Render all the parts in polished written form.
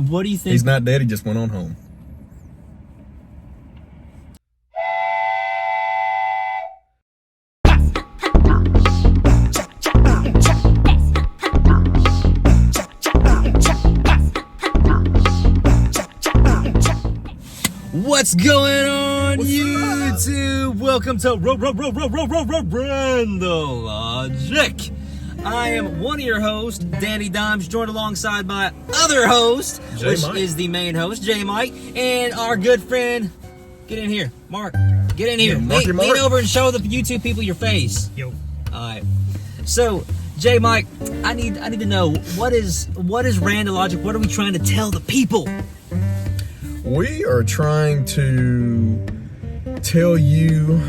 What do you think? He's not dead. He just went on home. What's going on, YouTube? Welcome to RandaLogic. I am one of your hosts, Danny Dimes, joined alongside my other host, which is the main host, J Mike, and our good friend. Get in here, Mark. Get in here. Yeah, lean over and show the YouTube people your face. Yo. All right. So, J Mike, I need to know what is RandaLogic? What are we trying to tell the people? We are trying to tell you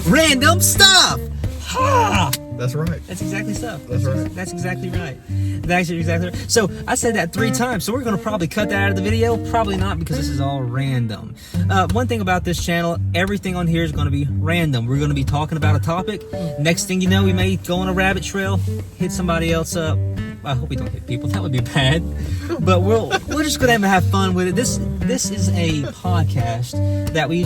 Random stuff. Ha! That's right. That's exactly stuff. That's right. That's exactly right. That's exactly right. So I said that 3 times. So we're going to probably cut that out of the video. Probably not, because this is all random. One thing about this channel, everything on here is going to be random. We're going to be talking about a topic. Next thing you know, we may go on a rabbit trail, hit somebody else up. I hope we don't hit people. That would be bad. But we're just going to have fun with it. This is a podcast that we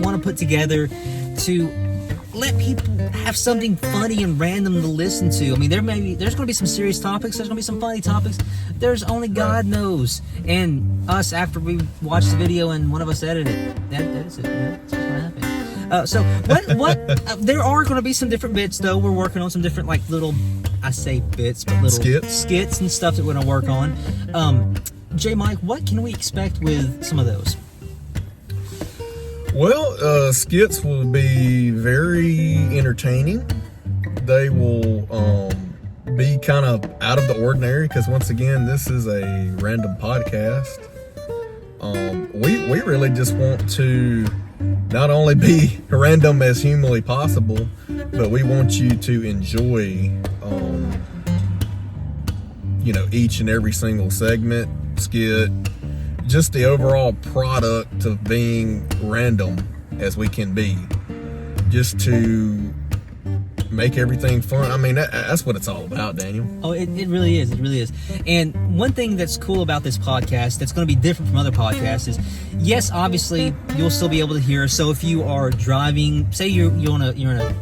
want to put together to let people have something funny and random to listen to. I mean, there's going to be some serious topics. There's going to be some funny topics. There's only God knows. And us, after we watch the video and one of us edits it. That's what's going to happen. So what there are going to be some different bits, though. We're working on some different, like, little, I say bits, but little skits and stuff that we're going to work on. J Mike, what can we expect with some of those? Well, skits will be very entertaining. They will be kind of out of the ordinary, because once again, this is a random podcast. We really just want to not only be random as humanly possible, but we want you to enjoy each and every single segment, skit, just the overall product of being random as we can be, just to make everything fun. I mean, that's what it's all about, Daniel. Oh, it really is. It really is. And one thing that's cool about this podcast that's going to be different from other podcasts is, yes, obviously, you'll still be able to hear. So if you are driving, say you're in an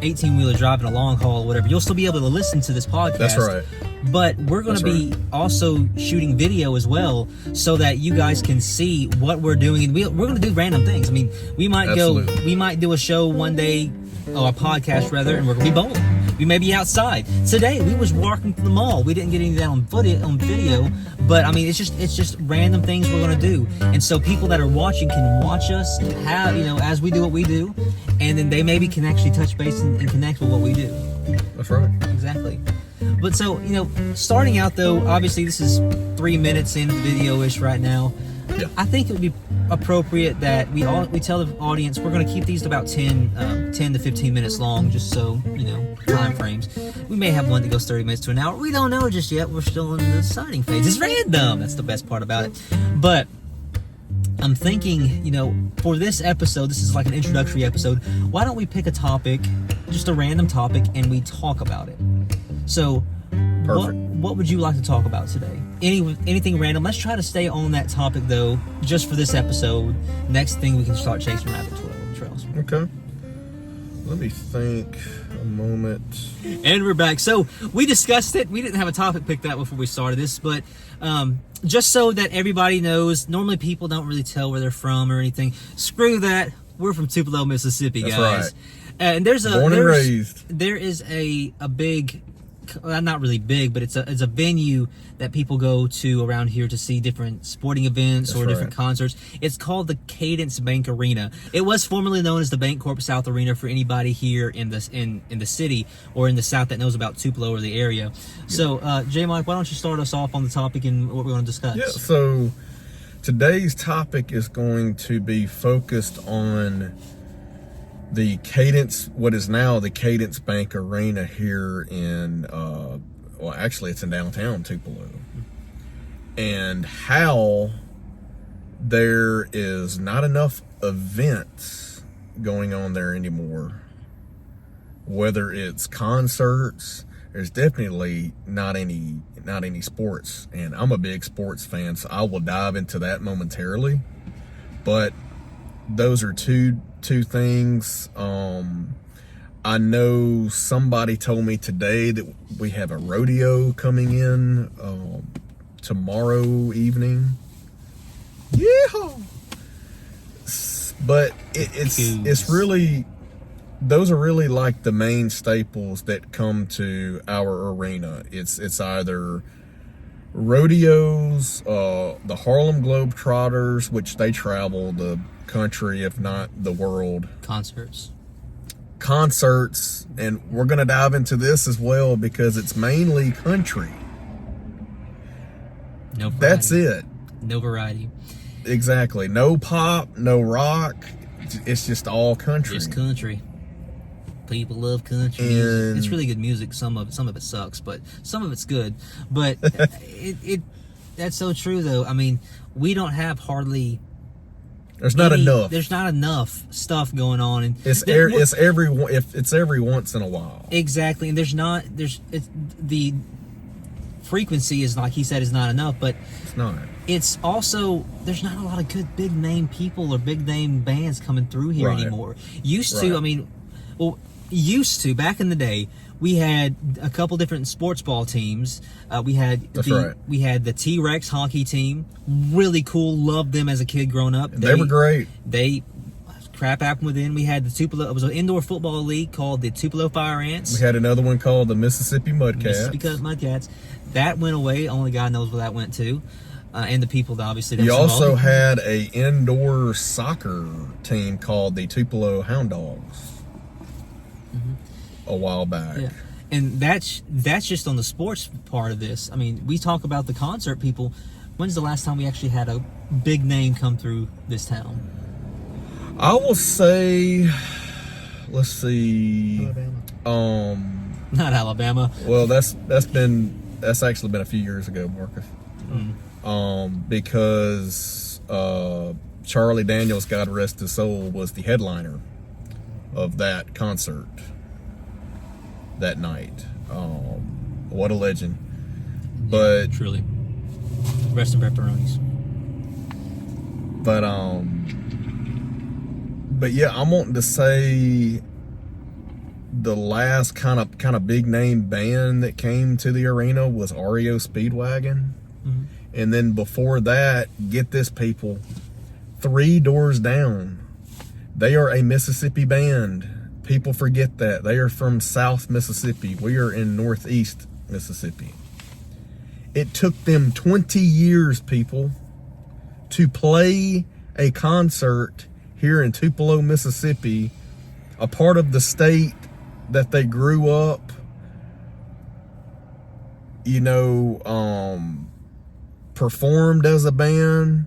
18-wheeler driving a long haul or whatever, you'll still be able to listen to this podcast. That's right. But we're going to be also shooting video as well, so that you guys can see what we're doing. And we're going to do random things. I mean, we might do a show one day, or a podcast rather, and we're going to be bowling. We may be outside. Today we was walking to the mall. We didn't get any of that on video, but I mean, it's just random things we're going to do. And so people that are watching can watch us as we do what we do, and then they maybe can actually touch base and connect with what we do. That's right. Exactly. But so, starting out though, obviously this is 3 minutes into the video-ish right now. Yeah. I think it would be appropriate that we tell the audience we're going to keep these to about 10 to 15 minutes long, just so, time frames. We may have one that goes 30 minutes to an hour. We don't know just yet. We're still in the deciding phase. It's random. That's the best part about it. But I'm thinking, for this episode, this is like an introductory episode, why don't we pick a topic, just a random topic, and we talk about it? So, what would you like to talk about today? Anything random? Let's try to stay on that topic, though, just for this episode. Next thing, we can start chasing rabbit trails. Okay. Let me think a moment. And we're back. So, we discussed it. We didn't have a topic picked out before we started this, but just so that everybody knows, normally people don't really tell where they're from or anything. Screw that. We're from Tupelo, Mississippi, guys. That's right. And there's Born and raised. There is a big, not really big, but it's a venue that people go to around here to see different sporting events or different concerts. It's called the Cadence Bank Arena. It was formerly known as the Bancorp South Arena for anybody here in the city or in the South that knows about Tupelo or the area. So, J Mike, why don't you start us off on the topic and what we're going to discuss? Yeah. So today's topic is going to be focused on the Cadence, what is now the Cadence Bank Arena here in, actually it's in downtown Tupelo, and how there is not enough events going on there anymore. Whether it's concerts, there's definitely not not any sports, and I'm a big sports fan, so I will dive into that momentarily. But those are two things. I know somebody told me today that we have a rodeo coming in tomorrow evening. Yeah. But it's really, those are really like the main staples that come to our arena. It's either rodeos, the Harlem Globetrotters, which they travel the country, if not the world. Concerts, and we're going to dive into this as well because it's mainly country. No variety. That's it. No variety. Exactly. No pop, no rock. It's just all country. Just country. People love country music. It's really good music. Some of it sucks, but some of it's good. But that's so true though. I mean, we don't have hardly. There's not enough. There's not enough stuff going on, and it's every once in a while. Exactly, and the frequency is, like he said, is not enough, but it's not. It's also, there's not a lot of good big name people or big name bands coming through here anymore. Used to, back in the day, we had a couple different sports ball teams. We had the T-Rex hockey team. Really cool. Loved them as a kid growing up. They were great. Crap happened within. We had the Tupelo. It was an indoor football league called the Tupelo Fire Ants. We had another one called the Mississippi Mudcats. That went away. Only God knows where that went to. And the people that obviously. You also had a indoor soccer team called the Tupelo Hound Dogs. A while back. Yeah. And that's just on the sports part of this. I mean, we talk about the concert people. When's the last time we actually had a big name come through this town? I will say, let's see. Alabama. Not Alabama. Well, that's actually been a few years ago, Marcus. Because Charlie Daniels, God rest his soul, was the headliner of that concert that night. What a legend. But truly, rest in pepperonis. But yeah, I'm wanting to say the last kind of big name band that came to the arena was REO Speedwagon. And then before that, get this, people, 3 Doors Down. They are a Mississippi band. People forget that. They are from South Mississippi. We are in Northeast Mississippi. It took them 20 years, people, to play a concert here in Tupelo, Mississippi, a part of the state that they grew up, performed as a band,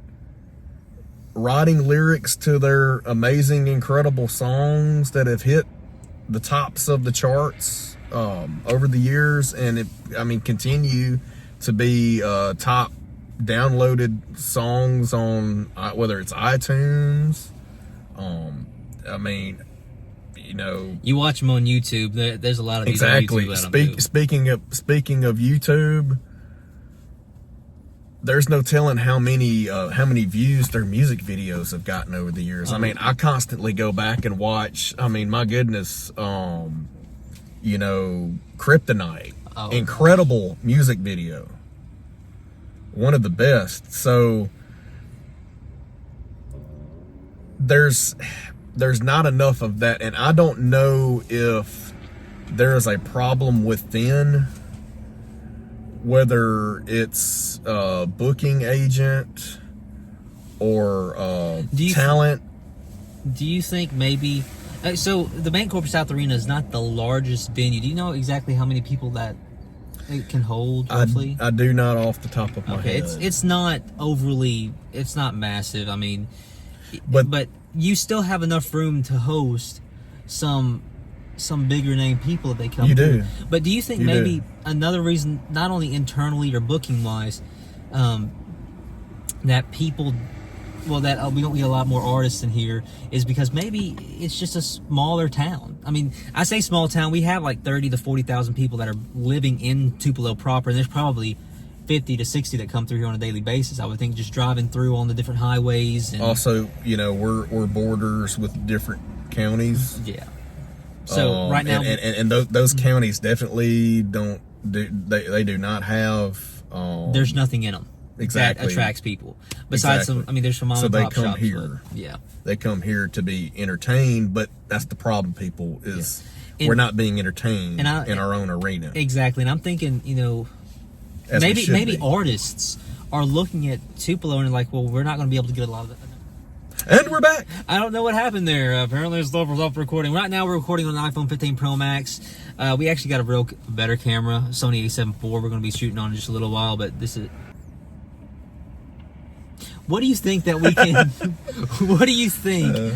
writing lyrics to their amazing, incredible songs that have hit the tops of the charts over the years, and continue to be top downloaded songs on whether it's iTunes. You watch them on YouTube. There's a lot of these exactly. on YouTube. Speaking of YouTube, there's no telling how many views their music videos have gotten over the years. I constantly go back and watch. My goodness, Kryptonite, incredible music video, one of the best. So there's not enough of that, and I don't know if there is a problem within, whether it's a booking agent or talent. Do you think maybe... so the Bancorp South Arena is not the largest venue. Do you know exactly how many people that it can hold, roughly? I do not off the top of my head. It's not overly... It's not massive. But you still have enough room to host some bigger name people if they come through. Do. But do you think maybe another reason, not only internally or booking wise, that people, that we don't get a lot more artists in here, is because maybe it's just a smaller town. I say small town, we have like 30 to 40,000 people that are living in Tupelo proper, and there's probably 50 to 60 that come through here on a daily basis. I would think just driving through on the different highways. And, also, you know, we're borders with different counties. Yeah. So right now, and those counties definitely they do not have. There's nothing in them exactly that attracts people. Besides some, I mean, there's some mom and pop shops. So they come here. Yeah. They come here to be entertained, but that's the problem. People is we're not being entertained in our own arena. Exactly, and I'm thinking, you know, maybe artists are looking at Tupelo and like, well, we're not going to be able to get a lot of that. And we're back. I don't know what happened there. Apparently, it's off recording. Right now, we're recording on an iPhone 15 Pro Max. We actually got a better camera, Sony A7 IV. We're going to be shooting on in just a little while, but this is. What do you think that we can? What do you think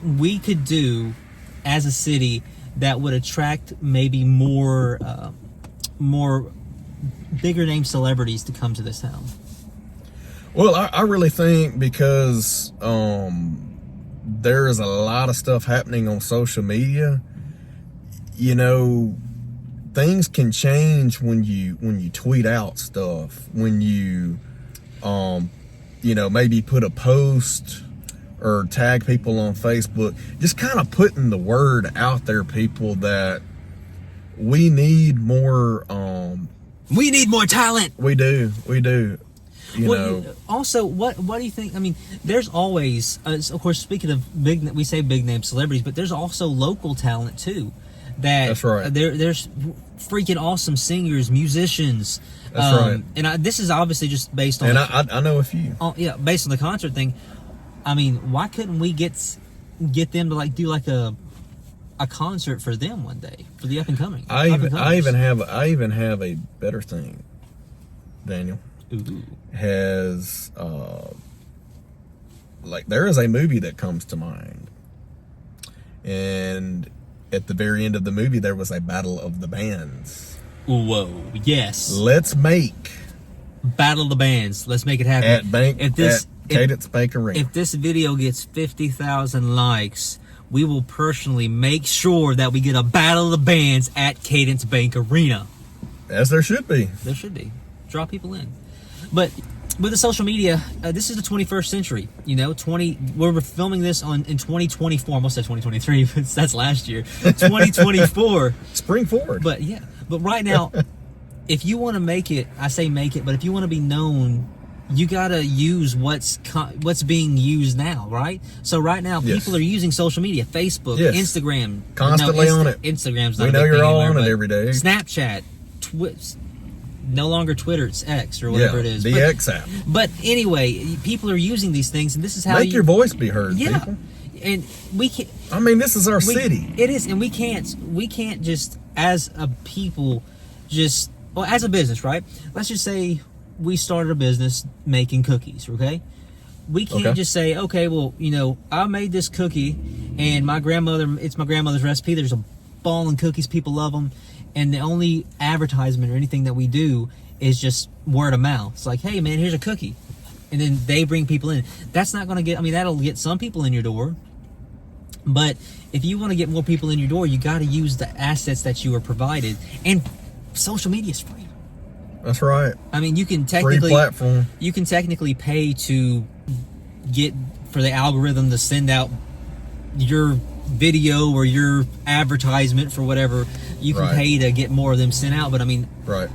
we could do as a city that would attract maybe more bigger name celebrities to come to this town? Well, I really think because there is a lot of stuff happening on social media. You know, things can change when you tweet out stuff, when you you know, maybe put a post or tag people on Facebook, just kind of putting the word out there, people, that we need more talent. We do. You know. Also, what do you think? I mean, there's always, of course, speaking of we say big name celebrities, but there's also local talent too. That's right. There's freaking awesome singers, musicians. That's right. And this is obviously just based on. And I know a few. Yeah, based on the concert thing. I mean, why couldn't we get them to do a concert for them one day for the up and coming? I even have a better thing. Daniel. Ooh. Has there is a movie that comes to mind, and at the very end of the movie there was a battle of the bands. Whoa, yes, let's make battle of the bands. Let's make it happen at Cadence Bank Arena. If this video gets 50,000 likes, we will personally make sure that we get a battle of the bands at Cadence Bank Arena, as there should be. Draw people in. But with the social media, this is the 21st century. You know, we're filming this in 2024. I almost said 2023, but that's last year. 2024. Spring forward. But yeah, but right now, if you want to make it, I say make it. But if you want to be known, you gotta use what's being used now, right? So right now, people are using social media, Facebook, Instagram, constantly on it. Instagram's not. We know you're all on it every day. Snapchat, no longer Twitter, it's X or whatever it is. The X app. But anyway, people are using these things, and this is how make your voice be heard. Yeah, people. And we can't. I mean, this is our city. It is, and we can't just as a people, as a business, right? Let's just say we started a business making cookies. Okay, we can't just say, okay, well, you know, I made this cookie, and it's my grandmother's recipe. There's a ball in cookies, people love them. And the only advertisement or anything that we do is just word of mouth. It's like, hey, man, here's a cookie. And then they bring people in. That's not going to that'll get some people in your door. But if you want to get more people in your door, you got to use the assets that you are provided. And social media is free. That's right. I mean, you can technically. Free platform. You can technically pay to for the algorithm to send out your video or your advertisement for whatever. You can pay to get more of them sent out, but I mean,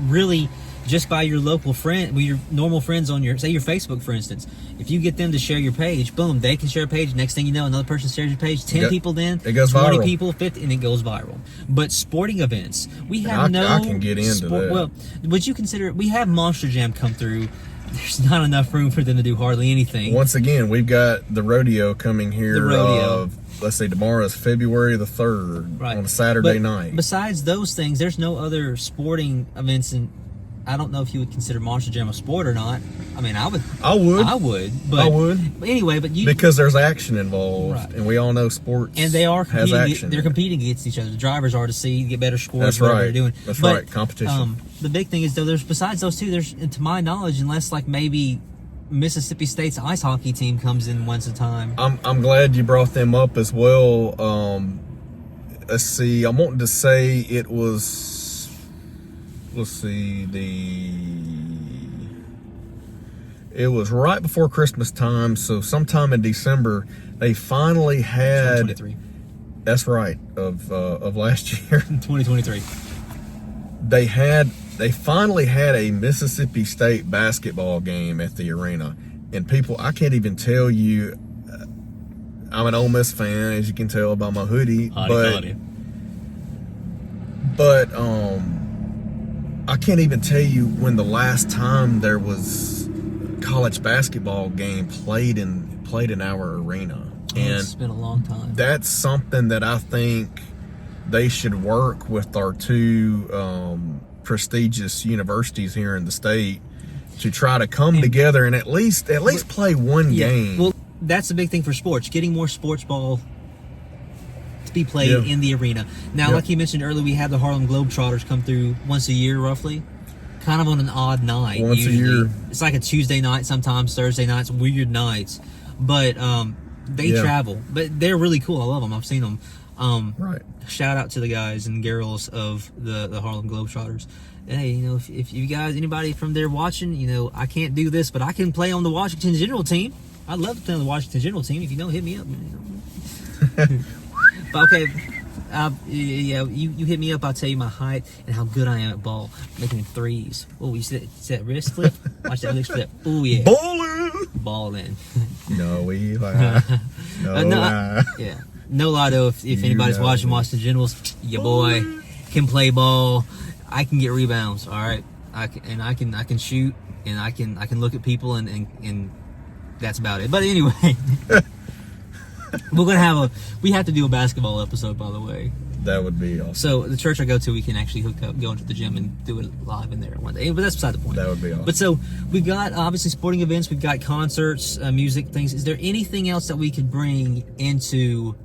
really, just by your local friend, with your normal friends on your Facebook, for instance, if you get them to share your page, boom, they can share a page. Next thing you know, another person shares your page. 10 people, then it goes 20 viral. People, 50, and it goes viral. But sporting events, we have I can get into that. Well, would you consider? We have Monster Jam come through. There's not enough room for them to do hardly anything. Once again, we've got the rodeo coming here. The rodeo. Let's see, tomorrow is February the 3rd on a Saturday night. Besides those things, there's no other sporting events, and I don't know if you would consider Monster Jam a sport or not. I mean, I would. But anyway, because there's action involved, and we all know sports. And they are has action. They're competing against each other. The drivers are to get better scores. That's whatever right. They're doing. That's right. Competition. The big thing is though, besides those two, there's, to my knowledge, unless maybe Mississippi State's ice hockey team comes in once a time. I'm glad you brought them up as well. Let's see. I'm wanting to say it was let's see, it was right before Christmas time, so sometime in December, they finally had. 2023. That's right, of last year. 2023. They finally had a Mississippi State basketball game at the arena, and people, I can't even tell you. I'm an Ole Miss fan, as you can tell by my hoodie, but I can't even tell you when the last time there was a college basketball game played in our arena. And it's been a long time. That's something that I think they should work with our two prestigious universities here in the state to try to come together and at least play one game. Well, that's the big thing for sports, getting more sports ball to be played in the arena. Now, like you mentioned earlier, we have the Harlem Globetrotters come through once a year, roughly, kind of on an odd night. Once a year. It's like a Tuesday night, sometimes Thursday nights, weird nights. But they travel. But they're really cool. I love them. I've seen them. Right. Shout out to the guys and girls of the Harlem Globetrotters. Hey, you know, if you guys, anybody from there watching, you know, I can't do this, but I can play on the Washington General team. I'd love to play on the Washington General team. If you don't, hit me up. But okay, you hit me up. I'll tell you my height and how good I am at ball, making threes. Oh, you see that wrist flip? Watch that wrist flip. Oh yeah, balling. No, we lie. Yeah, no lie though. If anybody's watching Washington Generals, your boy can play ball. I can get rebounds. All right, I can shoot, and I can look at people and that's about it. But anyway, we have to do a basketball episode, by the way. That would be awesome. So the church I go to, we can actually hook up, go into the gym and do it live in there one day. But that's beside the point. That would be awesome. But so we've got obviously sporting events, we've got concerts, music things. Is there anything else that we could bring into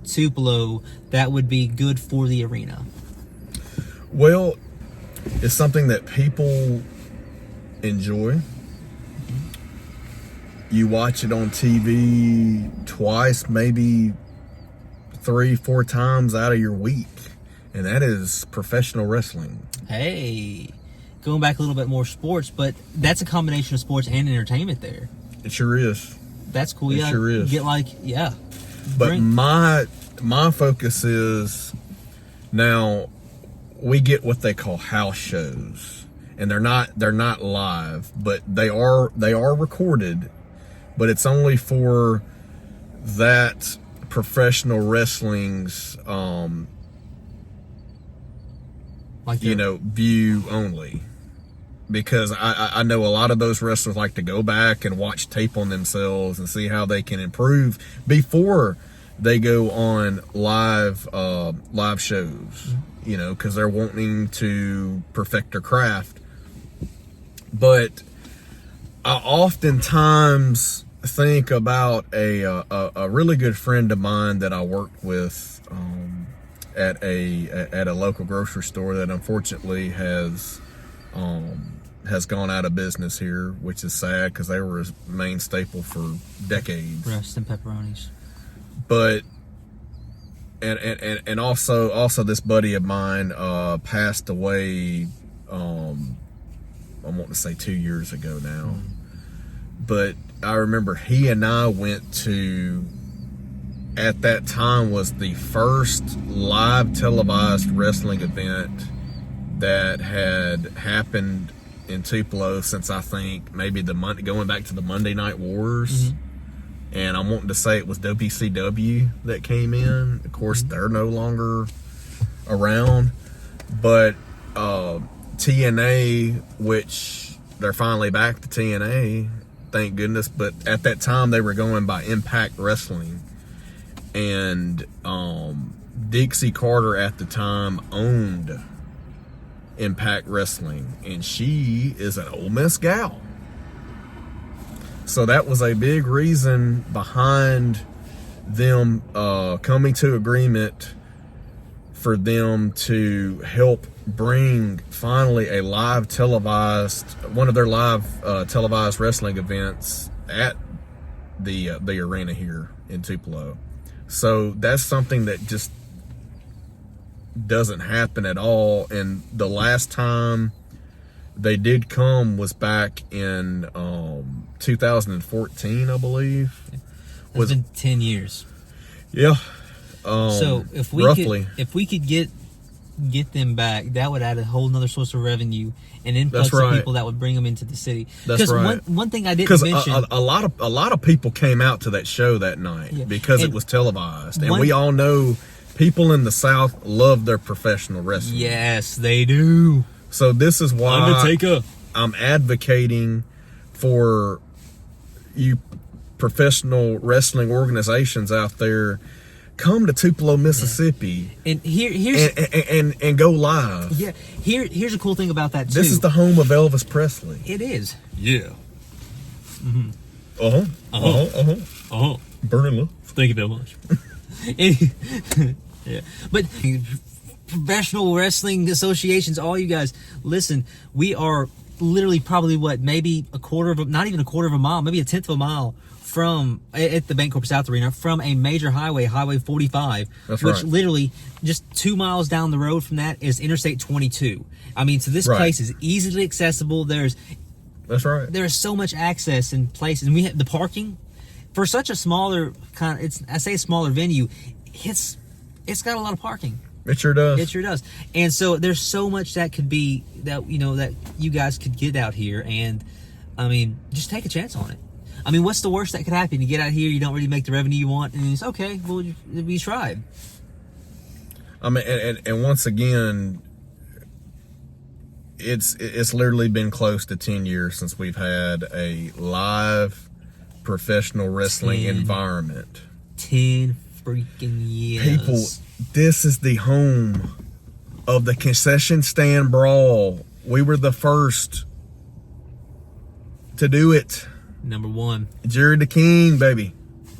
Tupelo that would be good for the arena? Well, it's something that people enjoy. You watch it on TV twice, maybe 3-4 times out of your week, and that is professional wrestling. Hey, going back a little bit more sports, but that's a combination of sports and entertainment there. It sure is. That's cool. It sure is. Get But my focus is, now we get what they call house shows, and they're not live, but they are recorded. But it's only for that professional wrestling's, view only. Because I know a lot of those wrestlers like to go back and watch tape on themselves and see how they can improve before they go on live shows, because they're wanting to perfect their craft. But I oftentimes think about a really good friend of mine that I worked with at a local grocery store that unfortunately has gone out of business here, which is sad because they were a main staple for decades. Rest and pepperonis. But and also this buddy of mine passed away. I want to say 2 years ago now. But I remember he and I went to, at that time, was the first live televised wrestling event that had happened in Tupelo since, I think, maybe going back to the Monday Night Wars. And I'm wanting to say it was WCW that came in. Of course, they're no longer around. But TNA, which they're finally back to TNA, thank goodness. But at that time, they were going by Impact Wrestling. And Dixie Carter at the time owned Impact Wrestling. And she is an Ole Miss gal. So that was a big reason behind them coming to agreement for them to help bring finally a one of their live televised wrestling events at the arena here in Tupelo. So that's something that doesn't happen at all. And the last time they did come was back in 2014, I believe. It's been 10 years. Yeah. So if we could get them back, that would add a whole nother source of revenue and influx of people that would bring them into the city. That's right. One thing I didn't mention, a lot of people came out to that show that night because it was televised, and we all know people in the South love their professional wrestling. Yes, they do. So this is why Undertaker. I'm advocating for you professional wrestling organizations out there. Come to Tupelo, Mississippi, and here's and go live. Yeah, here's a cool thing about that too. This is the home of Elvis Presley. It is. Yeah. Burning love. Thank you very much. Yeah, but professional wrestling associations, all you guys, listen. We are literally probably maybe not even a quarter of a mile, maybe a tenth of a mile from at the Bancorp South Arena from a major highway, Highway 45, which literally just 2 miles down the road from that is Interstate 22. I mean, so this place is easily accessible. There's so much access in places, and we have the parking for such a smaller I say a smaller venue. It's got a lot of parking. It sure does. It sure does. And so there's so much that could be that you guys could get out here, and I mean, just take a chance on it. I mean, what's the worst that could happen? You get out here, you don't really make the revenue you want, and it's okay. Well, we tried. I mean, and once again, it's literally been close to 10 years since we've had a live professional wrestling environment. 10 freaking years. People, this is the home of the concession stand brawl. We were the first to do it. Number one. Jerry the King, baby.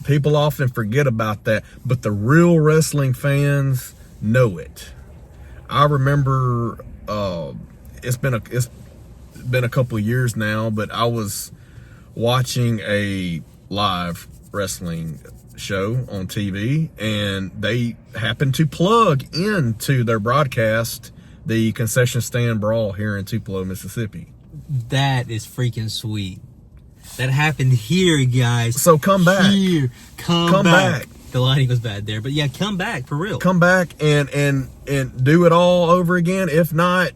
People often forget about that, but the real wrestling fans know it. I remember it's been a couple of years now, but I was watching a live wrestling show on TV, and they happened to plug into their broadcast the concession stand brawl here in Tupelo, Mississippi. That is freaking sweet. That happened here, guys. So come back. Here. Come back. The lighting was bad there, but yeah, come back for real. Come back and do it all over again. If not,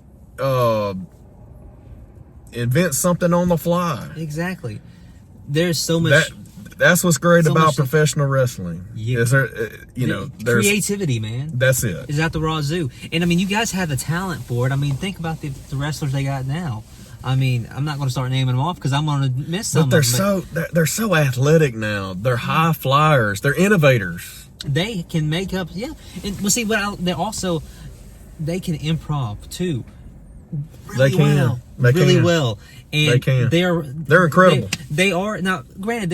invent something on the fly. Exactly. There's so much. That's what's great about professional wrestling. Yeah. Is there, there's creativity, man. That's it. Is out the raw zoo. And I mean, you guys have the talent for it. I mean, think about the wrestlers they got now. I mean, I'm not going to start naming them off because I'm going to miss some. But they're so athletic now. They're high flyers. They're innovators. They can make up, yeah. And we'll see. They can improv too. Really well. And they can. They're incredible. They are now. Granted,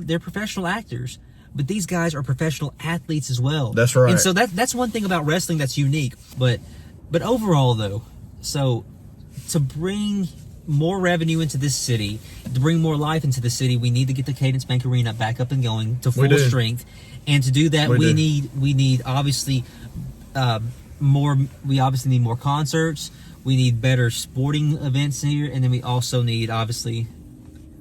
they're professional actors, but these guys are professional athletes as well. That's right. And so that's one thing about wrestling that's unique. But overall, though, so to bring more revenue into this city, to bring more life into the city, we need to get the Cadence Bank Arena back up and going to full strength. And to do that, we need obviously more. We obviously need more concerts. We need better sporting events here, and then we also need obviously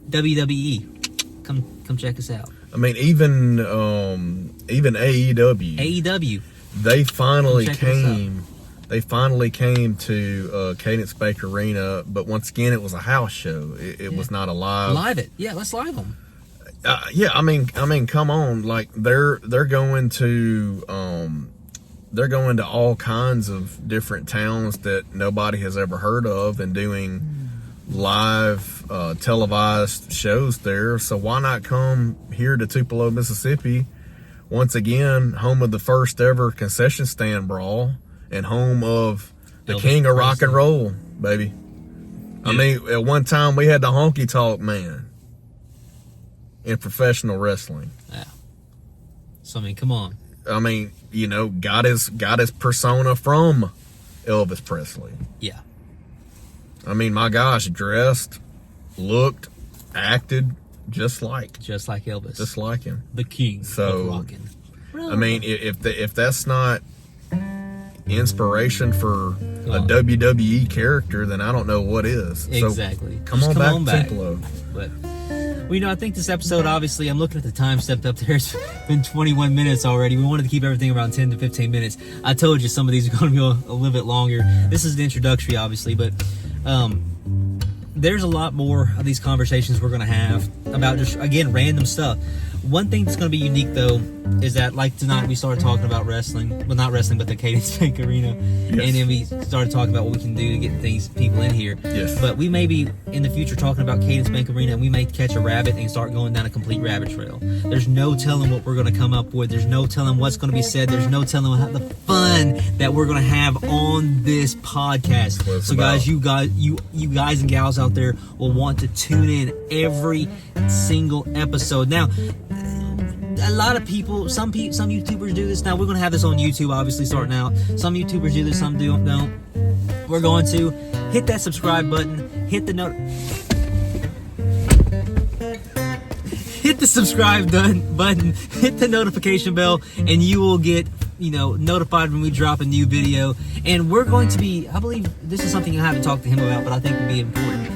WWE. Come check us out. I mean, even AEW. AEW. They finally came. They finally came to Cadence Bank Arena, but once again, it was a house show. It was not a live. Live it, yeah. Let's live them. Yeah, I mean, come on. Like they're going to all kinds of different towns that nobody has ever heard of, and doing live televised shows there. So why not come here to Tupelo, Mississippi? Once again, home of the first ever concession stand brawl. And home of the King of Rock and Roll, baby. Yeah. I mean, at one time we had the honky tonk man in professional wrestling. Yeah. So I mean, come on. I mean, got his persona from Elvis Presley. Yeah. I mean, my gosh, dressed, looked, acted just like Elvis, just like him, the king of rockin'. I mean, if that's not inspiration for a WWE character, then I don't know what is. Exactly. So come on back, Tupelo. But well, you know, I think this episode, obviously, I'm looking at the time stepped up there. It's been 21 minutes already. We wanted to keep everything around 10 to 15 minutes. I told you some of these are going to be a little bit longer. This is the introductory, obviously, but there's a lot more of these conversations we're going to have about just, again, random stuff. One thing that's going to be unique, though, is that, like tonight, we started talking about wrestling. Well, not wrestling, but the Cadence Bank Arena. Yes. And then we started talking about what we can do to get people in here. Yes. But we may be, in the future, talking about Cadence Bank Arena, and we may catch a rabbit and start going down a complete rabbit trail. There's no telling what we're going to come up with. There's no telling what's going to be said. There's no telling the fun that we're going to have on this podcast. So, guys, you guys and gals out there will want to tune in every single episode. Now, a lot of people, some YouTubers do this. Now, we're going to have this on YouTube, obviously, starting out. Some YouTubers do this, some don't. We're going to hit that subscribe button, hit the subscribe button, hit the notification bell, and you will get, notified when we drop a new video. And we're going to be, I believe this is something I haven't talked to him about, but I think would be important.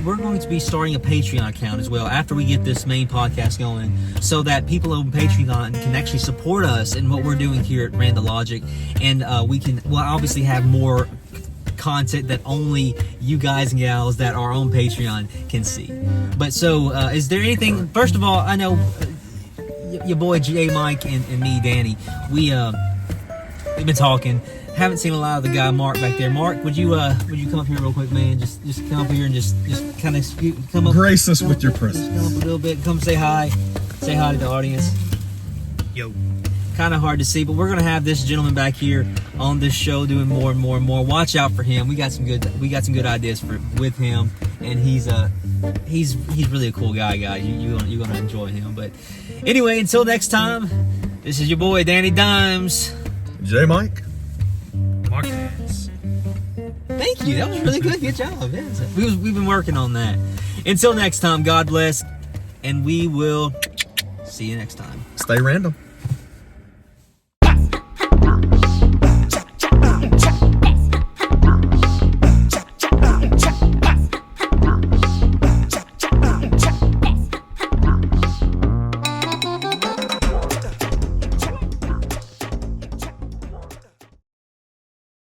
We're going to be starting a Patreon account as well after we get this main podcast going, so that people on Patreon can actually support us in what we're doing here at RandaLogic, and we can, obviously have more content that only you guys and gals that are on Patreon can see. But so, is there anything? First of all, I know your boy J Mike and me, Danny, we've been talking. Haven't seen a lot of the guy Mark back there. Mark, would you come up here real quick, man? Just come up here and just kind of come up. Grace us with your presence. Come up a little bit. Come say hi. Say hi to the audience. Yo. Kind of hard to see, but we're gonna have this gentleman back here on this show doing more and more and more. Watch out for him. We got some good ideas with him, and he's really a cool guy, guys. You're gonna enjoy him. But anyway, until next time, this is your boy Danny Dimes. J Mike. Martinez. Thank you. That was really good. Good job. We've been working on that. Until next time, God bless, and we will see you next time. Stay random.